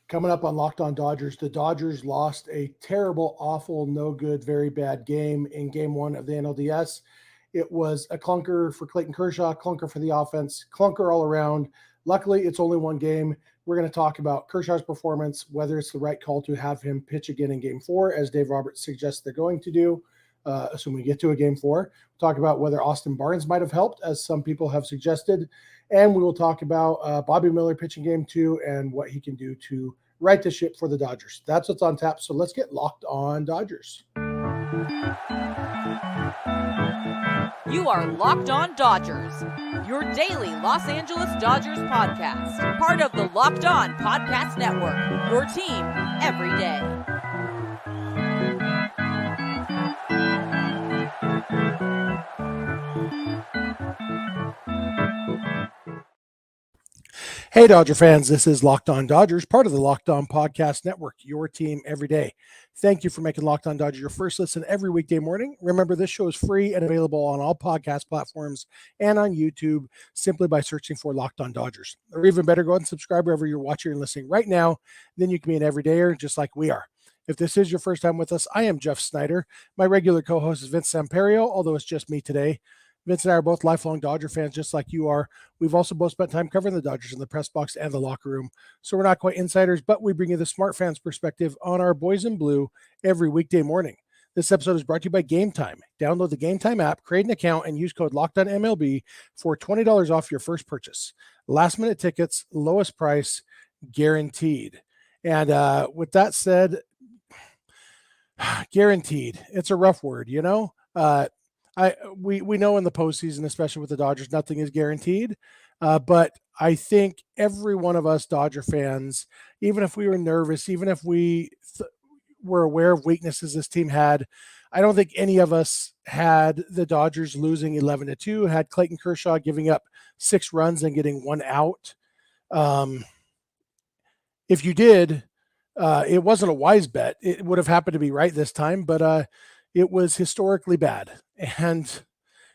Coming up on Locked On Dodgers, the Dodgers lost a terrible, awful, no good, very bad game in game one of the NLDS. It was a clunker for Clayton Kershaw, clunker for the offense, clunker all around. Luckily, it's only one game. We're going to talk about Kershaw's performance, whether it's the right call to have him pitch again in game four, as Dave Roberts suggests they're going to do, assuming we get to a game four. We'll talk about whether Austin Barnes might have helped, as some people have suggested. And we will talk about Bobby Miller pitching game two and what he can do to right the ship for the Dodgers. That's what's on tap. So let's get Locked On Dodgers. You are Locked On Dodgers, your daily Los Angeles Dodgers podcast. Part of the Locked On Podcast Network, your team every day. Hey, Dodger fans, this is Locked On Dodgers, part of the Locked On Podcast Network, your team every day. Thank you for making Locked On Dodgers your first listen every weekday morning. Remember, this show is free and available on all podcast platforms and on YouTube simply by searching for Locked On Dodgers. Or even better, go ahead and subscribe wherever you're watching and listening right now. Then you can be an everydayer just like we are. If this is your first time with us, I am Jeff Snider. My regular co-host is Vince Samperio, although it's just me today. Vince and I are both lifelong Dodger fans, just like you are. We've also both spent time covering the Dodgers in the press box and the locker room. So we're not quite insiders, but we bring you the smart fans perspective on our boys in blue every weekday morning. This episode is brought to you by Gametime. Download the Gametime app, create an account, and use code LOCKEDONMLB for $20 off your first purchase. Last minute tickets, lowest price, guaranteed. And with that said, guaranteed. It's a rough word, you know? We know in the postseason, especially with the Dodgers, nothing is guaranteed. But I think every one of us Dodger fans, even if we were nervous, even if we were aware of weaknesses this team had, I don't think any of us had the Dodgers losing 11-2, had Clayton Kershaw giving up 6 runs and getting 1 out. If you did, it wasn't a wise bet. It would have happened to be right this time, but it was historically bad, and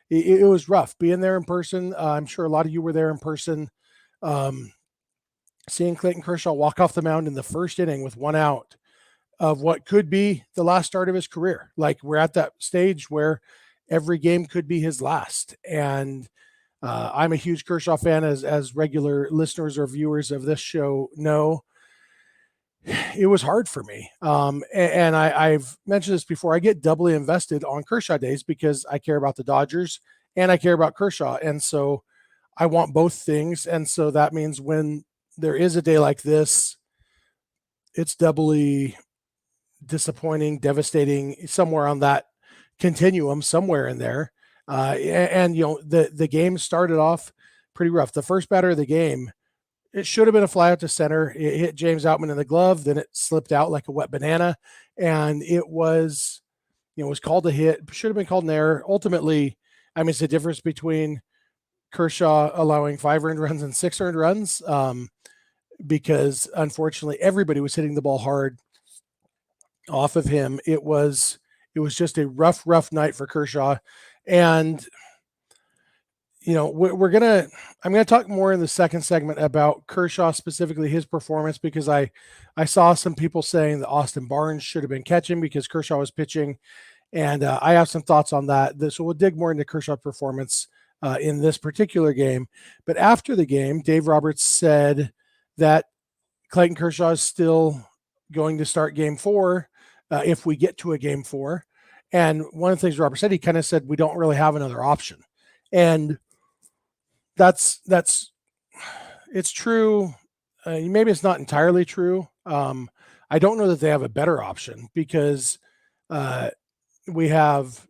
it was rough being there in person. I'm sure a lot of you were there in person. Seeing Clayton Kershaw walk off the mound in the first inning with 1 out of what could be the last start of his career. Like, we're at that stage where every game could be his last. And I'm a huge Kershaw fan, as regular listeners or viewers of this show know. It was hard for me. And I've mentioned this before. I get doubly invested on Kershaw days because I care about the Dodgers and I care about Kershaw. And so I want both things. And so that means when there is a day like this, it's doubly disappointing, devastating, somewhere on that continuum, somewhere in there. And you know, the game started off pretty rough. The first batter of the game, it should have been a fly out to center. It hit James Outman in the glove. Then it slipped out like a wet banana. And it was, was called a hit. Should have been called an error. Ultimately, I mean, it's the difference between Kershaw allowing 5 earned runs and 6 earned runs, because unfortunately everybody was hitting the ball hard off of him. It was just a rough night for Kershaw. And I'm going to talk more in the second segment about Kershaw, specifically his performance, because I saw some people saying that Austin Barnes should have been catching because Kershaw was pitching. And I have some thoughts on that. So we'll dig more into Kershaw's performance in this particular game. But after the game, Dave Roberts said that Clayton Kershaw is still going to start game 4 if we get to a game 4. And one of the things Robert said, he kind of said, we don't really have another option. And that's it's true. Maybe it's not entirely true. I don't know that they have a better option because we have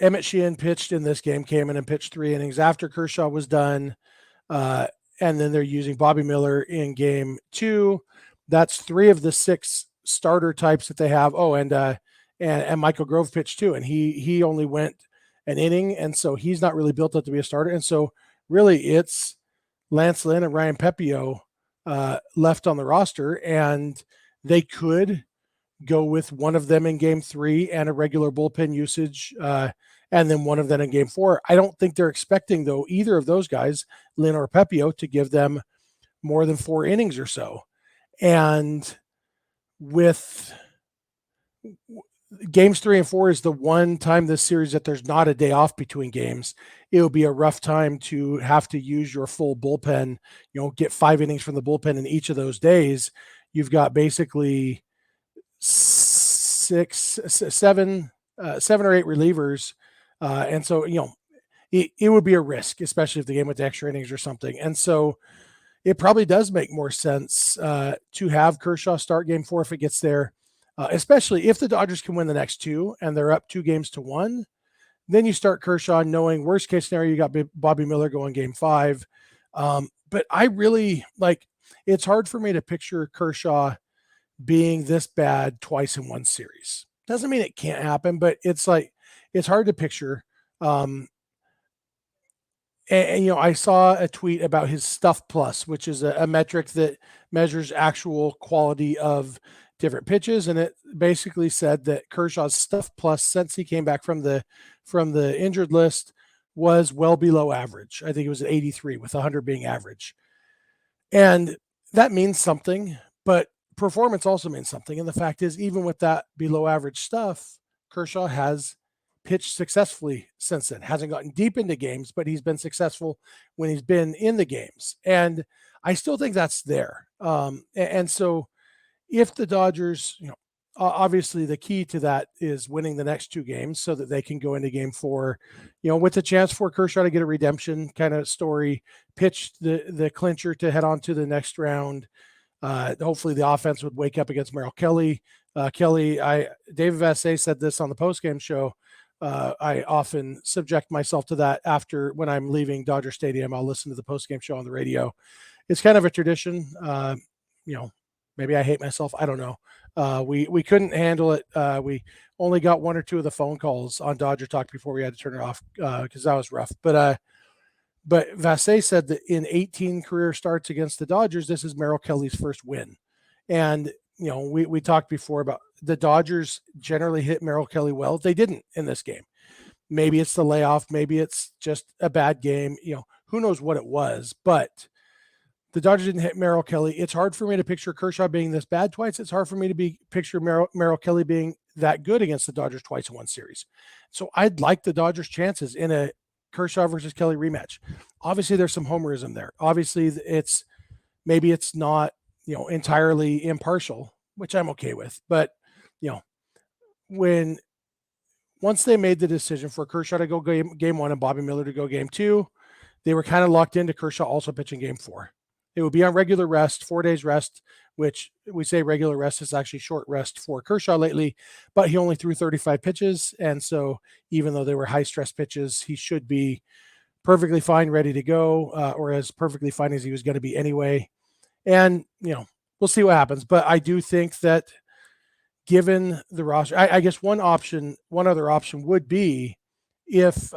Emmett Sheehan pitched in this game, came in and pitched 3 innings after Kershaw was done. And then they're using Bobby Miller in game 2. That's 3 of the 6 starter types that they have. Oh, and Michael Grove pitched too, and he only went an inning, and so he's not really built up to be a starter. And so really it's Lance Lynn and Ryan Pepiot left on the roster, and they could go with one of them in game 3 and a regular bullpen usage, and then one of them in game 4. I don't think they're expecting, though, either of those guys, Lynn or Pepiot, to give them more than 4 innings or so. And with games 3 and 4 is the one time this series that there's not a day off between games. It'll be a rough time to have to use your full bullpen, get 5 innings from the bullpen in each of those days. You've got basically 7 or 8 relievers. And so, it would be a risk, especially if the game went to extra innings or something. And so it probably does make more sense to have Kershaw start game 4 if it gets there, especially if the Dodgers can win the next 2 and they're up 2-1. Then you start Kershaw knowing worst case scenario, you got Bobby Miller going game 5. But I really it's hard for me to picture Kershaw being this bad twice in one series. Doesn't mean it can't happen, but it's hard to picture. And I saw a tweet about his Stuff Plus, which is a metric that measures actual quality of different pitches, and it basically said that Kershaw's Stuff Plus since he came back from the injured list was well below average. I think it was at 83, with 100 being average, and that means something. But performance also means something, and the fact is, even with that below average stuff, Kershaw has pitched successfully since then. Hasn't gotten deep into games, but he's been successful when he's been in the games. And I still think that's there. And so if the Dodgers, obviously the key to that is winning the next 2 games so that they can go into game 4, with a chance for Kershaw to get a redemption kind of story, pitch the clincher to head on to the next round. Hopefully the offense would wake up against Merrill Kelly. David Vassay said this on the postgame show. I often subject myself to that when I'm leaving Dodger Stadium. I'll listen to the postgame show on the radio. It's kind of a tradition. Maybe I hate myself. I don't know. We couldn't handle it. We only got 1 or 2 of the phone calls on Dodger Talk before we had to turn it off because that was rough. But Vassay said that in 18 career starts against the Dodgers, this is Merrill Kelly's first win. And we talked before about the Dodgers generally hit Merrill Kelly well. They didn't in this game. Maybe it's the layoff. Maybe it's just a bad game. Who knows what it was, but the Dodgers didn't hit Merrill Kelly. It's hard for me to picture Kershaw being this bad twice. It's hard for me to picture Merrill Kelly being that good against the Dodgers twice in one series. So I'd like the Dodgers' chances in a Kershaw versus Kelly rematch. Obviously, there's some homerism there. Obviously, maybe it's not entirely impartial, which I'm okay with. But once they made the decision for Kershaw to go game 1 and Bobby Miller to go game 2, they were kind of locked into Kershaw also pitching game 4. It would be on regular rest, 4 days rest, which we say regular rest is actually short rest for Kershaw lately, but he only threw 35 pitches. And so even though they were high stress pitches, he should be perfectly fine, ready to go, or as perfectly fine as he was going to be anyway. And, we'll see what happens. But I do think that given the roster, I guess one other option would be if,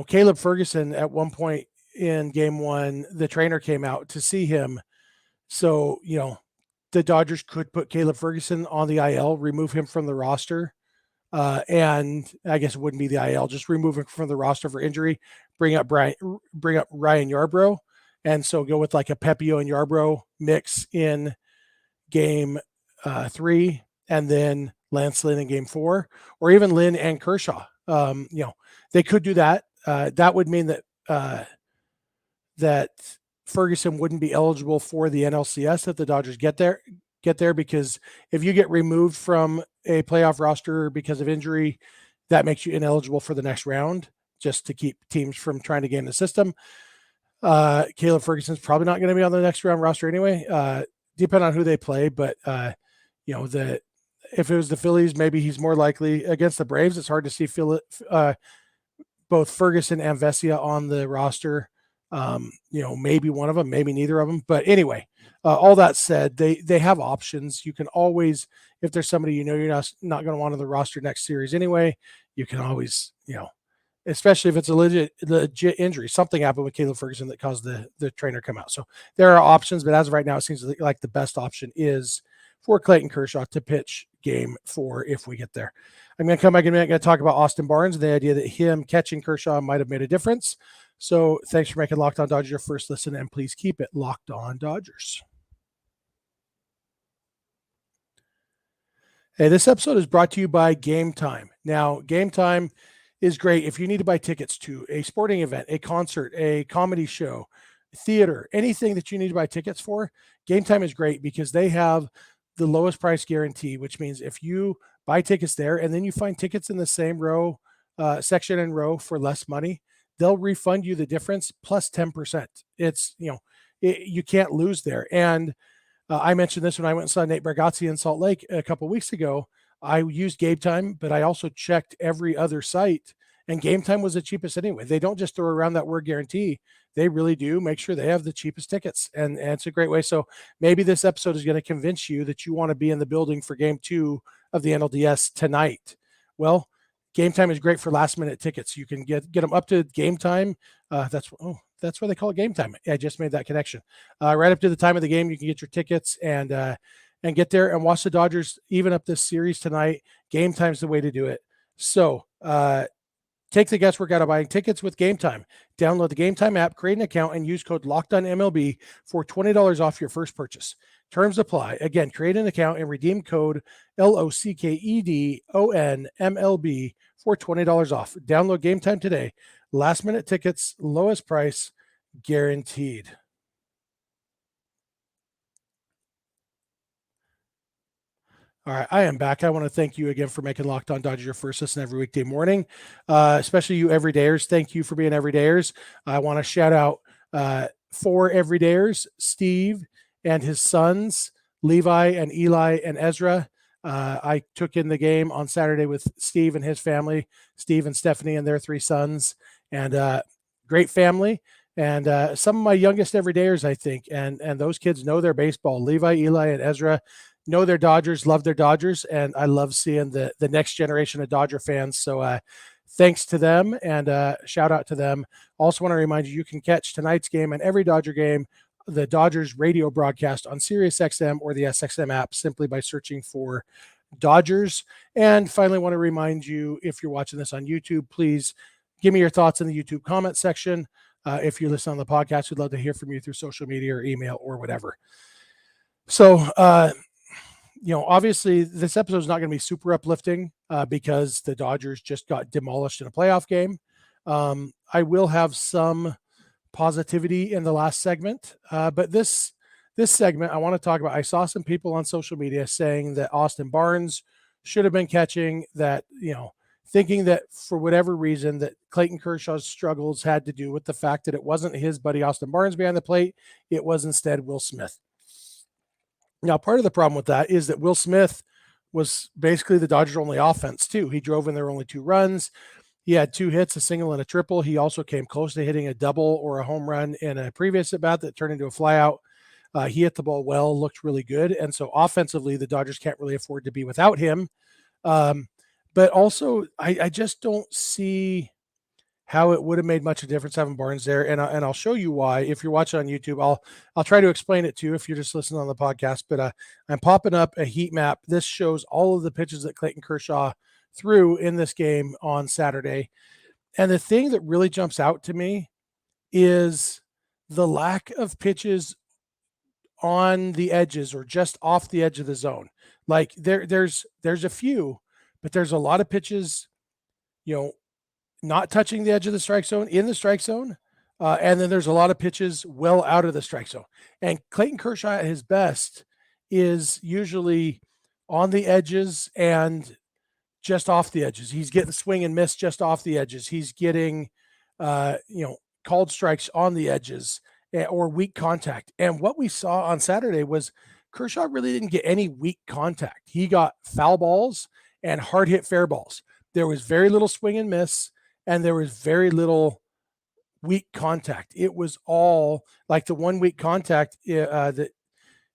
Caleb Ferguson at one point in game 1, the trainer came out to see him. So, the Dodgers could put Caleb Ferguson on the IL, remove him from the roster. And I guess it wouldn't be the IL, just remove him from the roster for injury, bring up Ryan Yarbrough. And so go with like a Pepio and Yarbrough mix in game 3, and then Lance Lynn in game 4, or even Lynn and Kershaw. They could do that. That would mean that Ferguson wouldn't be eligible for the NLCS if the Dodgers get there, because if you get removed from a playoff roster because of injury, that makes you ineligible for the next round, just to keep teams from trying to game the system. Caleb Ferguson's probably not going to be on the next round roster anyway, depending on who they play. But if it was the Phillies, maybe he's more likely. Against the Braves, it's hard to see both Ferguson and Vesia on the roster. Maybe one of them, maybe neither of them. But anyway, all that said, they have options. You can always, if there's somebody you're not going to want on the roster next series anyway, you can always, especially if it's a legit injury. Something happened with Caleb Ferguson that caused the trainer come out. So there are options, but as of right now, it seems like the best option is for Clayton Kershaw to pitch game 4 if we get there. I'm going to come back in a minute. I'm going to talk about Austin Barnes and the idea that him catching Kershaw might have made a difference. So thanks for making Locked On Dodgers your first listen, and please keep it Locked On Dodgers. Hey, this episode is brought to you by Gametime. Now, Gametime is great if you need to buy tickets to a sporting event, a concert, a comedy show, theater, anything that you need to buy tickets for. Gametime is great because they have the lowest price guarantee, which means if you buy tickets there and then you find tickets in the same row, section and row for less money, they'll refund you the difference plus 10%. It's, you can't lose there. And I mentioned this when I went and saw Nate Bargatze in Salt Lake a couple of weeks ago. I used Gametime, but I also checked every other site, and Gametime was the cheapest anyway. They don't just throw around that word guarantee. They really do make sure they have the cheapest tickets, and it's a great way. So maybe this episode is going to convince you that you want to be in the building for Game 2 of the NLDS tonight. Well, Gametime is great for last-minute tickets. You can get them up to Gametime. That's why they call it Gametime. I just made that connection. Right up to the time of the game, you can get your tickets and get there and watch the Dodgers even up this series tonight. Gametime's the way to do it. So take the guesswork out of buying tickets with Gametime. Download the Gametime app, create an account, and use code LOCKEDONMLB for $20 off your first purchase. Terms apply. Again, create an account and redeem code LOCKEDONMLB for $20 off. Download Gametime today. Last minute tickets, lowest price, guaranteed. All right, I am back. I want to thank you again for making Locked On Dodgers your first listen every weekday morning, especially you everydayers. Thank you for being everydayers. I want to shout out 4 everydayers, Steve and his sons, Levi and Eli and Ezra. I took in the game on Saturday with Steve and his family, Steve and Stephanie and their 3 sons, and great family. And some of my youngest everydayers, I think, and those kids know their baseball. Levi, Eli, and Ezra know their Dodgers, love their Dodgers, and I love seeing the next generation of Dodger fans. So thanks to them, and shout out to them. Also want to remind you, you can catch tonight's game and every Dodger game, the Dodgers radio broadcast on SiriusXM or the SXM app simply by searching for Dodgers. And finally, want to remind you, if you're watching this on YouTube, please give me your thoughts in the YouTube comment section. If you listen on the podcast, we'd love to hear from you through social media or email or whatever. So, obviously this episode is not going to be super uplifting because the Dodgers just got demolished in a playoff game. I will have some positivity in the last segment, but this segment I want to talk about. I saw some people on social media saying that Austin Barnes should have been catching, that, thinking that for whatever reason that Clayton Kershaw's struggles had to do with the fact that it wasn't his buddy Austin Barnes behind the plate. It was instead Will Smith. Now, part of the problem with that is that Will Smith was basically the Dodgers' only offense too. He drove in their only 2 runs. He had 2 hits, a single and a triple. He also came close to hitting a double or a home run in a previous at-bat that turned into a flyout. He hit the ball well, looked really good. And so offensively, the Dodgers can't really afford to be without him. But also, I just don't see how it would have made much of a difference having Barnes there. And I'll show you why. If you're watching on YouTube, I'll try to explain it to you if you're just listening on the podcast. But I'm popping up a heat map. This shows all of the pitches that Clayton Kershaw threw in this game on Saturday. And the thing that really jumps out to me is the lack of pitches on the edges or just off the edge of the zone. Like there's a few, but there's a lot of pitches, not touching the edge of the strike zone, in the strike zone. And then there's a lot of pitches well out of the strike zone. And Clayton Kershaw at his best is usually on the edges and just off the edges. He's getting swing and miss just off the edges. He's getting, called strikes on the edges or weak contact. And what we saw on Saturday was Kershaw really didn't get any weak contact. He got foul balls and hard hit fair balls. There was very little swing and miss, and there was very little weak contact. It was all like the one weak contact that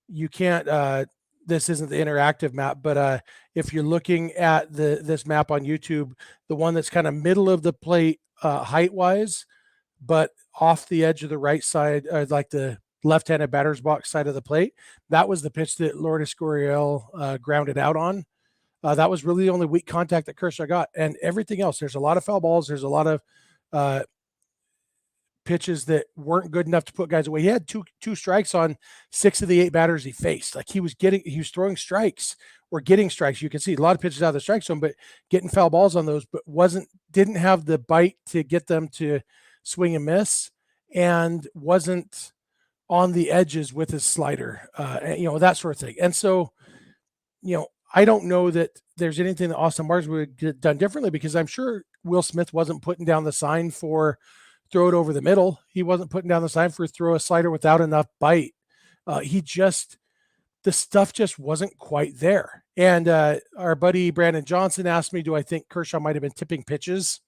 you can't, this isn't the interactive map, but if you're looking at this map on YouTube, the one that's kind of middle of the plate height wise, but off the edge of the right side, like the left-handed batter's box side of the plate, that was the pitch that Lourdes Gurriel grounded out on. That was really the only weak contact that Kershaw got, and everything else. There's a lot of foul balls. There's a lot of pitches that weren't good enough to put guys away. He had two strikes on 6 of the 8 batters he faced. Like he was throwing strikes or getting strikes. You can see a lot of pitches out of the strike zone, but getting foul balls on those, but didn't have the bite to get them to swing and miss, and wasn't on the edges with his slider, that sort of thing. And so, I don't know that there's anything that Austin Barnes would get done differently, because I'm sure Will Smith wasn't putting down the sign for throw it over the middle. He wasn't putting down the sign for throw a slider without enough bite. The stuff just wasn't quite there. And our buddy Brandon Johnson asked me, do I think Kershaw might have been tipping pitches?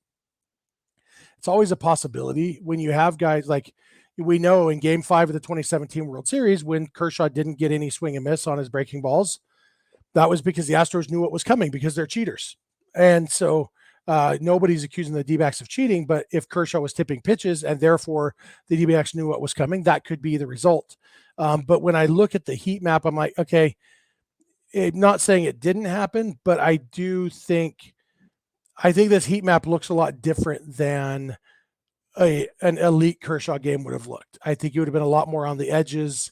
It's always a possibility when you have guys like, we know in Game 5 of the 2017 World Series, when Kershaw didn't get any swing and miss on his breaking balls, that was because the Astros knew what was coming, because they're cheaters. And so nobody's accusing the D-backs of cheating, but if Kershaw was tipping pitches and therefore the D-backs knew what was coming, that could be the result. But when I look at the heat map, I'm like, okay, not saying it didn't happen, but I think this heat map looks a lot different than an elite Kershaw game would have looked. I think he would have been a lot more on the edges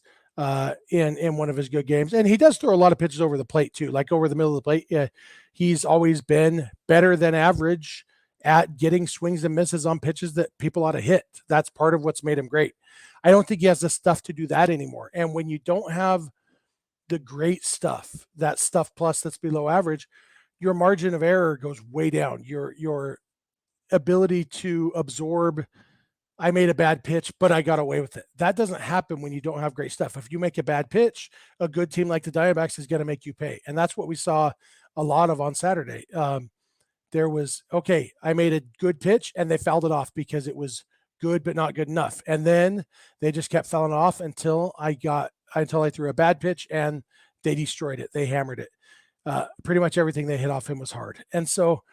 in one of his good games. And he does throw a lot of pitches over the plate too, like over the middle of the plate. Yeah, he's always been better than average at getting swings and misses on pitches that people ought to hit. That's part of what's made him great. I don't think he has the stuff to do that anymore. And when you don't have the great stuff, that stuff plus that's below average, your margin of error goes way down. Your ability to absorb, I made a bad pitch, but I got away with it. That doesn't happen when you don't have great stuff. If you make a bad pitch, a good team like the Diamondbacks is going to make you pay. And that's what we saw a lot of on Saturday. There was, okay, I made a good pitch and they fouled it off because it was good, but not good enough. And then they just kept fouling off until I threw a bad pitch and they destroyed it. They hammered it. Pretty much everything they hit off him was hard. And so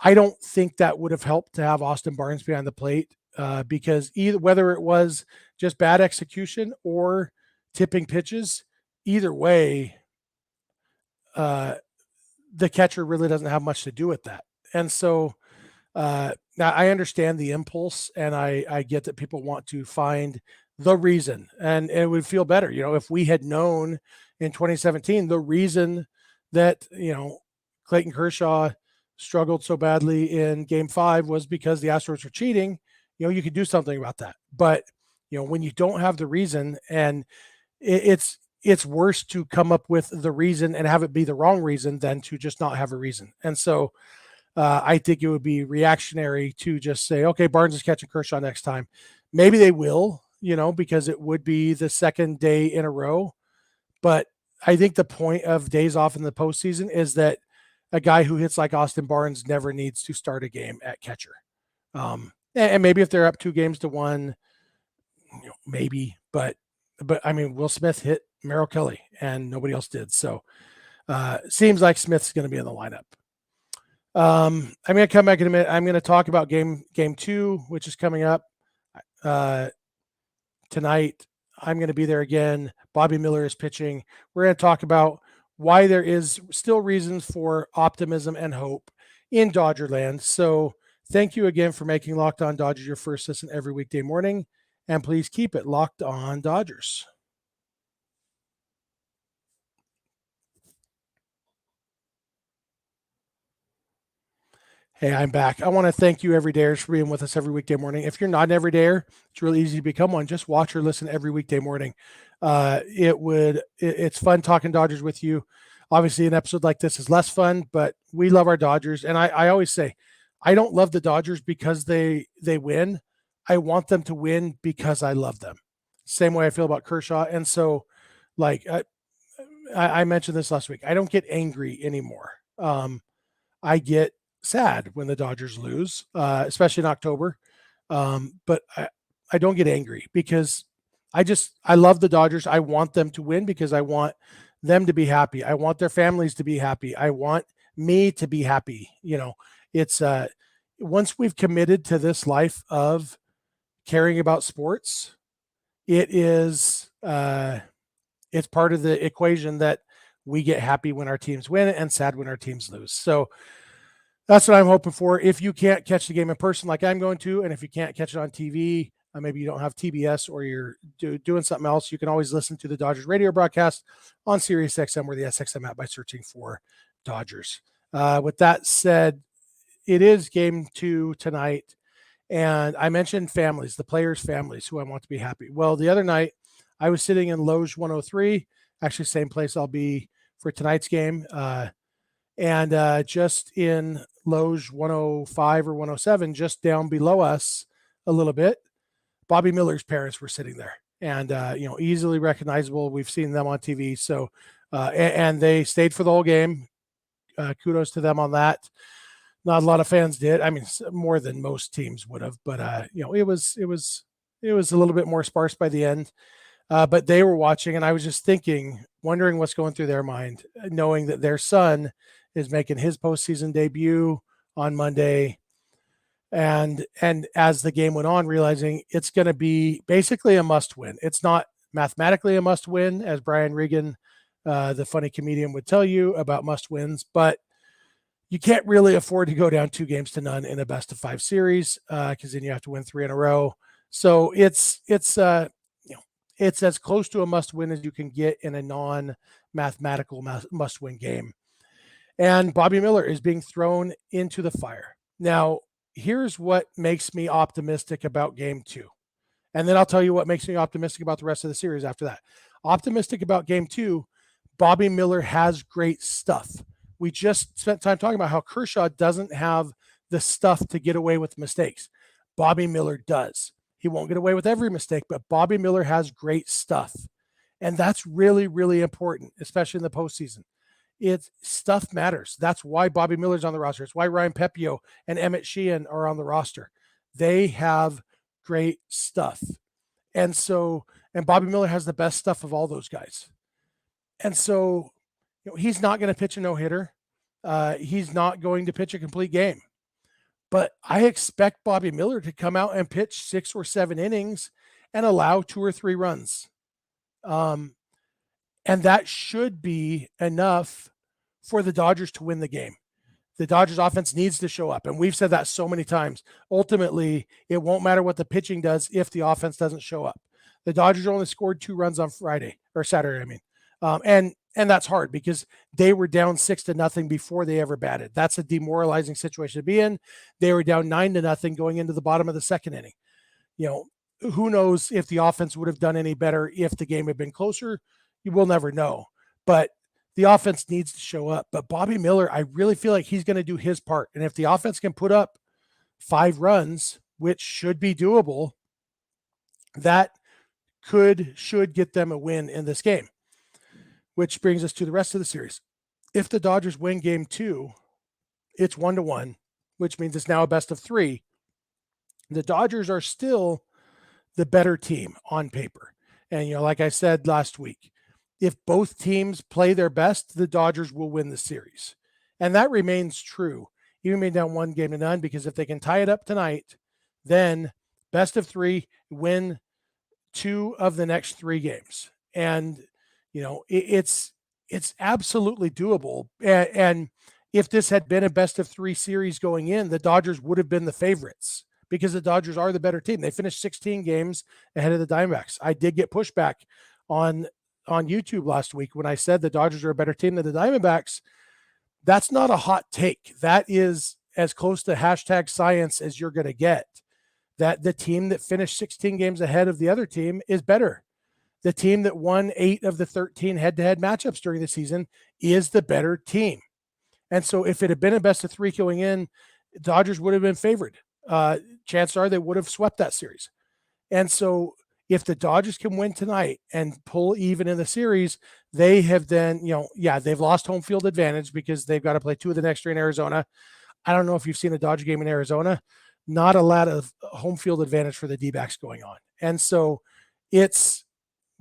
I don't think that would have helped to have Austin Barnes behind the plate, because whether it was just bad execution or tipping pitches, either way, the catcher really doesn't have much to do with that. And so now I understand the impulse, and I get that people want to find the reason, and it would feel better, if we had known in 2017 the reason that Clayton Kershaw struggled so badly in Game 5 was because the Astros were cheating. You could do something about that. But when you don't have the reason, and it's worse to come up with the reason and have it be the wrong reason than to just not have a reason. And so I think it would be reactionary to just say, okay, Barnes is catching Kershaw next time. Maybe they will, because it would be the second day in a row. But I think the point of days off in the postseason is that a guy who hits like Austin Barnes never needs to start a game at catcher. And maybe if they're up 2-1, maybe, but I mean, Will Smith hit Merrill Kelly and nobody else did. So seems like Smith's going to be in the lineup. I'm going to come back in a minute. I'm going to talk about game 2, which is coming up tonight. I'm going to be there again. Bobby Miller is pitching. We're going to talk about why there is still reasons for optimism and hope in Dodgerland. So thank you again for making Locked On Dodgers your first listen every weekday morning. And please keep it Locked On Dodgers. Hey, I'm back. I want to thank you everydayers for being with us every weekday morning. If you're not an everydayer, it's really easy to become one. Just watch or listen every weekday morning. It's fun talking Dodgers with you. Obviously, an episode like this is less fun, but we love our Dodgers. And I always say, I don't love the Dodgers because they win. I want them to win because I love them. Same way I feel about Kershaw. And so, like I mentioned this last week, I don't get angry anymore. I get sad when the Dodgers lose, especially in October. But I don't get angry because I love the Dodgers. I want them to win because I want them to be happy. I want their families to be happy. I want me to be happy. It's once we've committed to this life of caring about sports, it's part of the equation that we get happy when our teams win and sad when our teams lose. So That's what I'm hoping for. If you can't catch the game in person like I'm going to, and if you can't catch it on TV, maybe you don't have TBS or you're doing something else, you can always listen to the Dodgers radio broadcast on Sirius XM or the SXM app by searching for Dodgers. With that said, it is game 2 tonight. And I mentioned families, the players' families who I want to be happy. Well, the other night, I was sitting in Loge 103, actually same place I'll be for tonight's game. And just in Loge 105 or 107, just down below us a little bit, Bobby Miller's parents were sitting there, and easily recognizable. We've seen them on TV, so and they stayed for the whole game. Kudos to them on that. Not a lot of fans did. I mean, more than most teams would have, but it was a little bit more sparse by the end. But they were watching, and I was just wondering what's going through their mind, knowing that their son is making his postseason debut on Monday. And as the game went on, realizing it's going to be basically a must win. It's not mathematically a must win, as Brian Regan, the funny comedian, would tell you about must wins, but you can't really afford to go down 2-0 in a best of 5 series, because then you have to win 3 in a row. So it's as close to a must win as you can get in a non-mathematical must win game. And Bobby Miller is being thrown into the fire. Now, here's what makes me optimistic about game 2. And then I'll tell you what makes me optimistic about the rest of the series after that. Optimistic about game 2, Bobby Miller has great stuff. We just spent time talking about how Kershaw doesn't have the stuff to get away with mistakes. Bobby Miller does. He won't get away with every mistake, but Bobby Miller has great stuff. And that's really, really important, especially in the postseason. Stuff matters. That's why Bobby Miller's on the roster. It's why Ryan Pepio and Emmett Sheehan are on the roster. They have great stuff. And Bobby Miller has the best stuff of all those guys. And so, he's not going to pitch a no-hitter. He's not going to pitch a complete game. But I expect Bobby Miller to come out and pitch 6 or 7 innings and allow 2 or 3 runs. And that should be enough for the Dodgers to win the game. The Dodgers offense needs to show up. And we've said that so many times. Ultimately, it won't matter what the pitching does if the offense doesn't show up. The Dodgers only scored 2 runs on Saturday. And that's hard because they were down 6-0 before they ever batted. That's a demoralizing situation to be in. They were down 9-0 going into the bottom of the second inning. Who knows if the offense would have done any better if the game had been closer? You will never know. But the offense needs to show up. But Bobby Miller, I really feel like he's going to do his part. And if the offense can put up 5 runs, which should be doable, that should get them a win in this game. Which brings us to the rest of the series. If the Dodgers win game 2, it's 1-1, which means it's now a best of 3. The Dodgers are still the better team on paper. And, like I said last week, if both teams play their best, the Dodgers will win the series. And that remains true, even being down 1-0, because if they can tie it up tonight, then best of 3, win 2 of the next 3 games. And, it's absolutely doable. And if this had been a best of 3 series going in, the Dodgers would have been the favorites because the Dodgers are the better team. They finished 16 games ahead of the Diamondbacks. I did get pushback on YouTube last week when I said the Dodgers are a better team than the Diamondbacks. That's not a hot take. That is as close to hashtag science as you're going to get. That the team that finished 16 games ahead of the other team is better. The team that won 8 of the 13 head-to-head matchups during the season is the better team. And so if it had been a best of 3 going in, the Dodgers would have been favored. Chances are they would have swept that series. And so if the Dodgers can win tonight and pull even in the series, they have then, they've lost home field advantage because they've got to play 2 of the next 3 in Arizona. I don't know if you've seen a Dodger game in Arizona. Not a lot of home field advantage for the DBacks going on. And so it's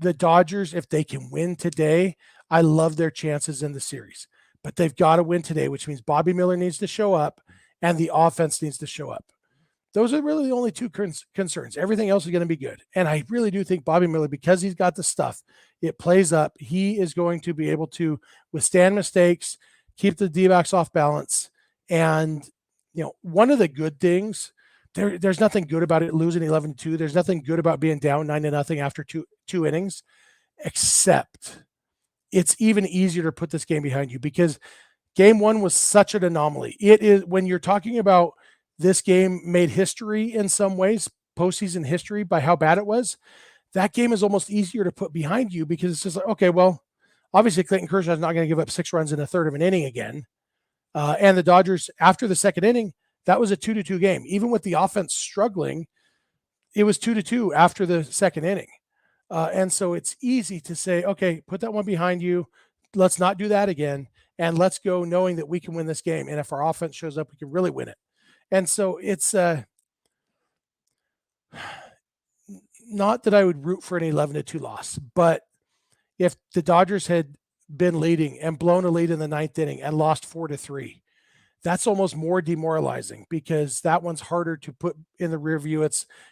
the Dodgers, if they can win today, I love their chances in the series. But they've got to win today, which means Bobby Miller needs to show up and the offense needs to show up. Those are really the only 2 concerns. Everything else is going to be good. And I really do think Bobby Miller, because he's got the stuff, it plays up. He is going to be able to withstand mistakes, keep the D-backs off balance, and one of the good things, there's nothing good about it losing 11-2. There's nothing good about being down 9-0 after two innings, except it's even easier to put this game behind you because game one was such an anomaly. It is, when you're talking about this game made history in some ways, postseason history, by how bad it was, that game is almost easier to put behind you because it's just like, okay, well, obviously Clayton Kershaw is not going to give up 6 runs in a third of an inning again. And the Dodgers, after the second inning, that was a 2-2 game. Even with the offense struggling, it was 2-2 after the second inning. And so it's easy to say, okay, put that one behind you. Let's not do that again. And let's go knowing that we can win this game. And if our offense shows up, we can really win it. And so it's not that I would root for an 11-2 loss, but if the Dodgers had been leading and blown a lead in the ninth inning and lost 4-3, that's almost more demoralizing because that one's harder to put in the rear view.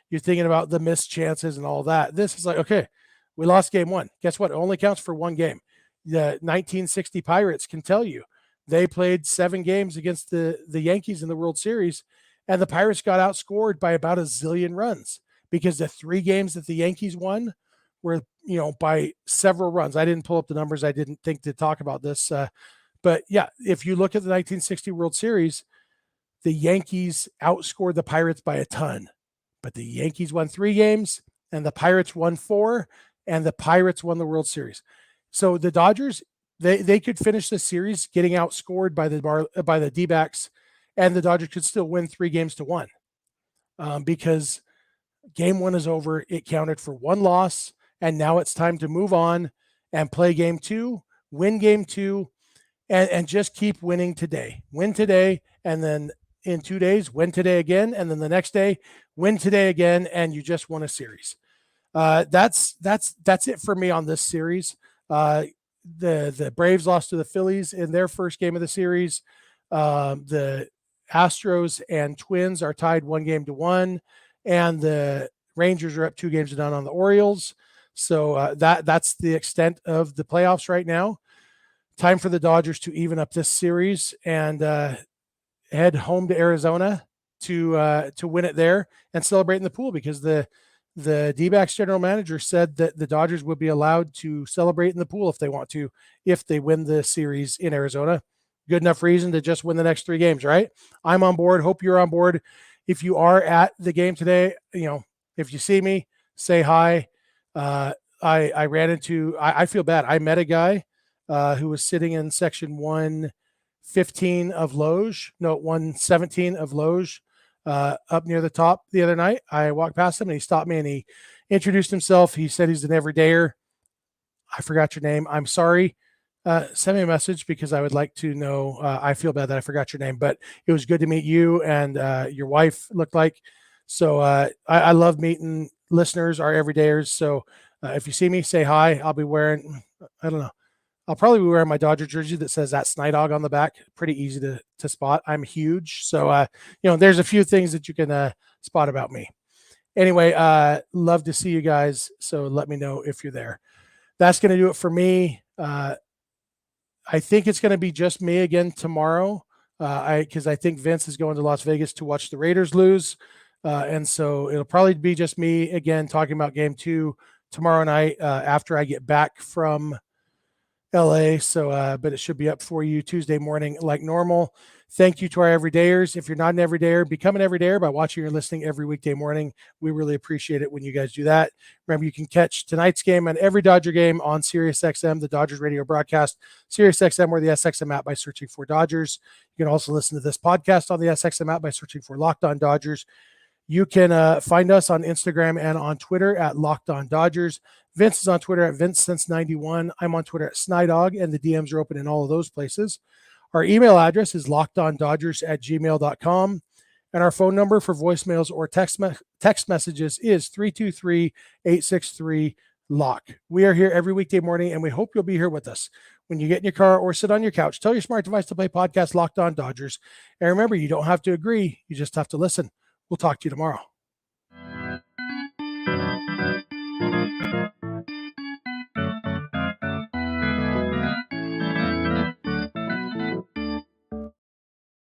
You're thinking about the missed chances and all that. This is like, okay, we lost game one. Guess what? It only counts for one game. The 1960 Pirates can tell you they played 7 games against the Yankees in the World Series, and the Pirates got outscored by about a zillion runs because the 3 games that the Yankees won were, by several runs. I didn't pull up the numbers. I didn't think to talk about this. But yeah, if you look at the 1960 World Series, the Yankees outscored the Pirates by a ton. But the Yankees won 3 games, and the Pirates won 4, and the Pirates won the World Series. So the Dodgers, they could finish the series getting outscored by the DBacks, and the Dodgers could still win 3-1 because game 1 is over. It counted for 1 loss, and now it's time to move on and play game 2, win game 2, and just keep winning today. Win today, and then in 2 days, win today again, and then the next day, win today again, and you just won a series. That's it for me on this series. The Braves lost to the Phillies in their first game of the series. The Astros and Twins are tied 1-1, and the Rangers are up 2-0 on the Orioles. So that's the extent of the playoffs right now. Time for the Dodgers to even up this series and head home to Arizona to win it there and celebrate in the pool, because the DBacks general manager said that the Dodgers would be allowed to celebrate in the pool if they want to, if they win the series in Arizona. Good enough reason to just win the next 3 games, right? I'm on board. Hope you're on board. If you are at the game today, if you see me, say hi. I feel bad. I met a guy who was sitting in section 115 of Loge, 117 of Loge, up near the top the other night. I walked past him and he stopped me and he introduced himself. He said he's an everydayer. I forgot your name. I'm sorry. Send me a message because I would like to know. I feel bad that I forgot your name, but it was good to meet you and your wife looked like. So I love meeting listeners, our everydayers. So if you see me, say hi. I'll be wearing, I don't know. I'll probably be wearing my Dodger jersey that says that Snider on the back. Pretty easy to spot. I'm huge. So, there's a few things that you can spot about me. Anyway, love to see you guys. So let me know if you're there. That's going to do it for me. I think it's going to be just me again tomorrow. Because I think Vince is going to Las Vegas to watch the Raiders lose. And so it'll probably be just me again, talking about game 2 tomorrow night, after I get back from LA. So, but it should be up for you Tuesday morning like normal. Thank you to our everydayers. If you're not an everydayer, become an everydayer by watching or listening every weekday morning. We really appreciate it when you guys do that. Remember, you can catch tonight's game and every Dodger game on SiriusXM, the Dodgers radio broadcast, SiriusXM or the SXM app by searching for Dodgers. You can also listen to this podcast on the SXM app by searching for Locked On Dodgers. You can find us on Instagram and on Twitter at Locked On Dodgers. Vince is on Twitter at VinceSense91. I'm on Twitter at Snydog, and the DMs are open in all of those places. Our email address is lockedondodgers@gmail.com. And our phone number for voicemails or text messages is 323-863-LOCK. We are here every weekday morning, and we hope you'll be here with us. When you get in your car or sit on your couch, tell your smart device to play podcast Locked On Dodgers. And remember, you don't have to agree. You just have to listen. We'll talk to you tomorrow.